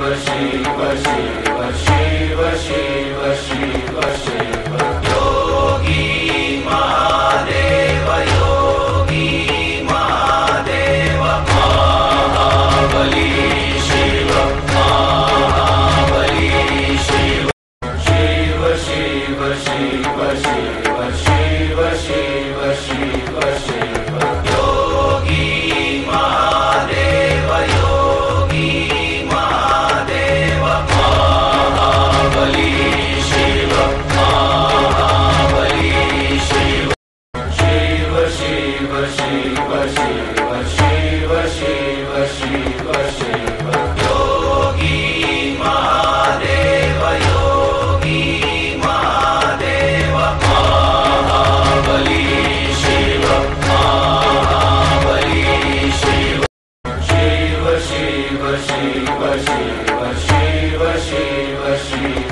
Shiva Shiva Shiva Shiva Shiva Shiva Yogi Mahadev Yogi Mahadev Mahabali Shiva Mahabali Shiva Shiva Shiva Shiva Shiva Shiva Shiva Shiva Shiva Yogi Mahadev Yogi Mahadev Mahabali Shiva Mahabali Shiva Shiva Shiva Shiva Shiva Shiva Shiva Shiva Shiva Yogi Mahadev Yogi Mahadev Mahabali Shiva Mahabali Shiva Shiva Shiva Shiva Shiva Shiva Shiva Shiva